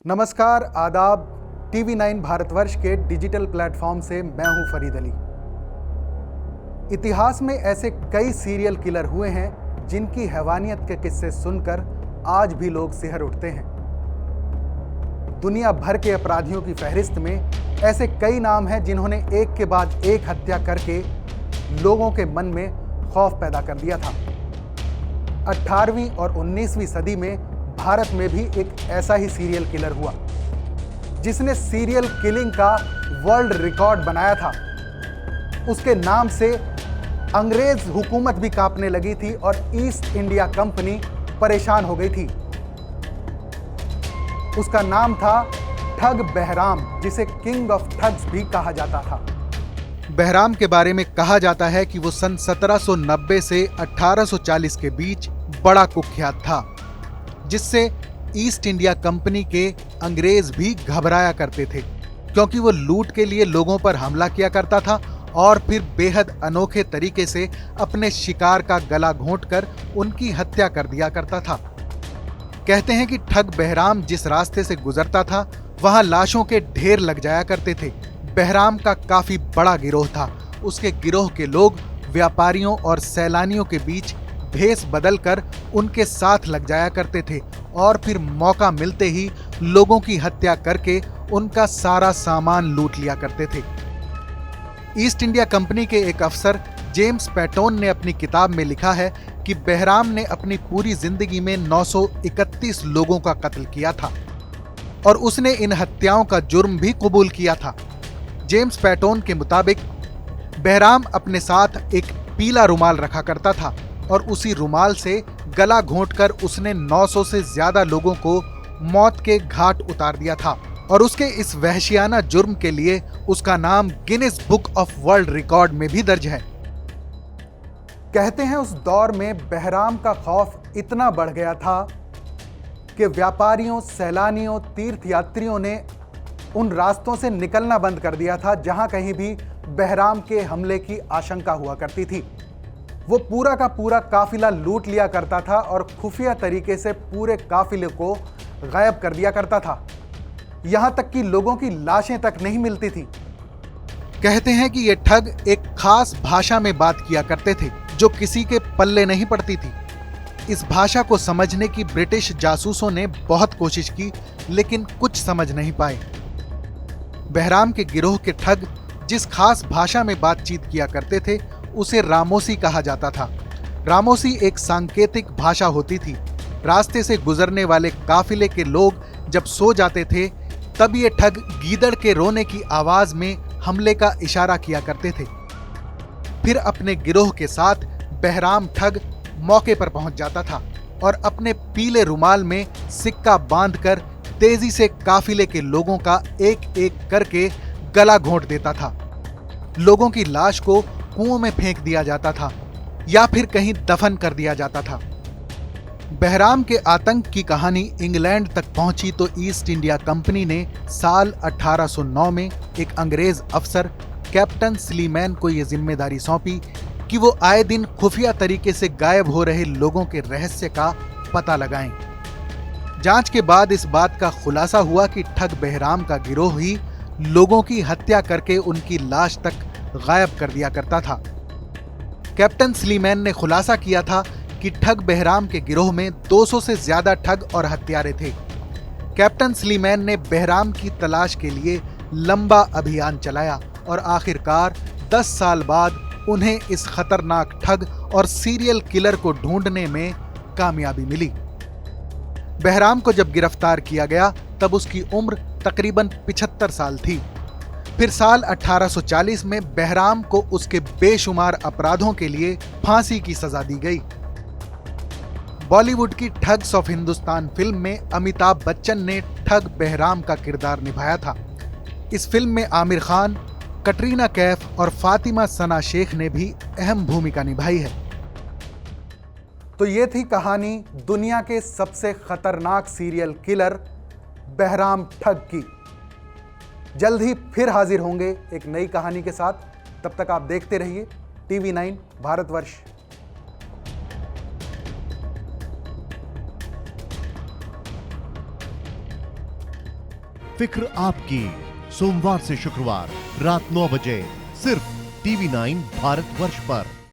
नमस्कार, आदाब। TV9 भारतवर्ष के डिजिटल प्लेटफॉर्म से मैं हूं फरीद अली। इतिहास में ऐसे कई सीरियल किलर हुए हैं जिनकी हैवानियत के किस्से सुनकर आज भी लोग सिहर उठते हैं। दुनिया भर के अपराधियों की फहरिस्त में ऐसे कई नाम हैं जिन्होंने एक के बाद एक हत्या करके लोगों के मन में खौफ पैदा कर दिया था। 18वीं और 19वीं सदी में भारत में भी एक ऐसा ही सीरियल किलर हुआ जिसने सीरियल किलिंग का वर्ल्ड रिकॉर्ड बनाया था। उसके नाम से अंग्रेज हुकूमत भी कांपने लगी थी और ईस्ट इंडिया कंपनी परेशान हो गई थी। उसका नाम था ठग बहराम, जिसे किंग ऑफ ठग्स भी कहा जाता था। बहराम के बारे में कहा जाता है कि वो सन 1790 से 1840 के बीच बड़ा कुख्यात था, जिससे ईस्ट इंडिया कंपनी के अंग्रेज भी घबराया करते थे, क्योंकि वो लूट के लिए लोगों पर हमला किया करता था और फिर बेहद अनोखे तरीके से अपने शिकार का गला घोंटकर उनकी हत्या कर दिया करता था। कहते हैं कि ठग बहराम जिस रास्ते से गुजरता था वहां लाशों के ढेर लग जाया करते थे। बहराम का काफी बड़ा गिरोह था। उसके गिरोह के लोग व्यापारियों और सैलानियों के बीच भेष बदलकर उनके साथ लग जाया करते थे और फिर मौका मिलते ही लोगों की हत्या करके उनका सारा सामान लूट लिया करते थे। ईस्ट इंडिया कंपनी के एक अफसर जेम्स पैटोन ने अपनी किताब में लिखा है कि बहराम ने अपनी पूरी जिंदगी में 931 लोगों का कत्ल किया था और उसने इन हत्याओं का जुर्म भी कबूल किया था। जेम्स पैटोन के मुताबिक बहराम अपने साथ एक पीला रुमाल रखा करता था और उसी रुमाल से गला घोंटकर उसने 900 से ज्यादा लोगों को मौत के घाट उतार दिया था और उसके इस वहशियाना जुर्म के लिए उसका नाम Guinness book of world record में भी दर्ज है। कहते हैं उस दौर में बहराम का खौफ इतना बढ़ गया था कि व्यापारियों, सैलानियों, तीर्थयात्रियों ने उन रास्तों से निकलना बंद कर दिया था जहां कहीं भी बहराम के हमले की आशंका हुआ करती थी। वो पूरा का पूरा काफिला लूट लिया करता था और खुफिया तरीके से पूरे काफिले को गायब कर दिया करता था। यहां तक कि लोगों की लाशें तक नहीं मिलती थी। कहते हैं कि ये ठग एक खास भाषा में बात किया करते थे जो किसी के पल्ले नहीं पड़ती थी। इस भाषा को समझने की ब्रिटिश जासूसों ने बहुत कोशिश की, लेकिन कुछ समझ नहीं पाए। बहराम के गिरोह के ठग जिस खास भाषा में बातचीत किया करते थे उसे रामोसी कहा जाता था। रामोसी एक सांकेतिक भाषा होती थी। रास्ते से गुजरने वाले काफिले के लोग जब सो जाते थे तब ये ठग गीदड़ के रोने की आवाज में हमले का इशारा किया करते थे। फिर अपने गिरोह के साथ बहराम ठग मौके पर पहुंच जाता था और अपने पीले रुमाल में सिक्का बांधकर तेजी से काफिले के लोगों का एक एक करके गला घोंट देता था। लोगों की लाश को कुओं में फेंक दिया जाता था या फिर कहीं दफन कर दिया जाता था। बहराम के आतंक की कहानी इंग्लैंड तक पहुंची तो ईस्ट इंडिया कंपनी ने साल 1809 में एक अंग्रेज अफसर कैप्टन स्लीमैन को यह जिम्मेदारी सौंपी कि वो आए दिन खुफिया तरीके से गायब हो रहे लोगों के रहस्य का पता लगाएं। जांच के बाद इस बात का खुलासा हुआ कि ठग बहराम का गिरोह ही लोगों की हत्या करके उनकी लाश तक गायब कर दिया करता था। कैप्टन स्लीमैन ने खुलासा किया था कि ठग बहराम के गिरोह में 200 से ज्यादा ठग और हत्यारे थे। कैप्टन स्लीमैन ने बहराम की तलाश के लिए लंबा अभियान चलाया और आखिरकार 10 साल बाद उन्हें इस खतरनाक ठग और सीरियल किलर को ढूंढने में कामयाबी मिली। बहराम को जब गिरफ्तार किया गया तब उसकी उम्र तकरीबन 75 साल थी। फिर साल 1840 में बहराम को उसके बेशुमार अपराधों के लिए फांसी की सजा दी गई। बॉलीवुड की ठग्स ऑफ हिंदुस्तान फिल्म में अमिताभ बच्चन ने ठग बहराम का किरदार निभाया था। इस फिल्म में आमिर खान, कटरीना कैफ और फातिमा सना शेख ने भी अहम भूमिका निभाई है। तो ये थी कहानी दुनिया के सबसे खतरनाक सीरियल किलर बहराम ठग की। जल्द ही फिर हाजिर होंगे एक नई कहानी के साथ। तब तक आप देखते रहिए TV9 भारतवर्ष। फिक्र आपकी, सोमवार से शुक्रवार रात 9 बजे सिर्फ TV9 भारतवर्ष पर।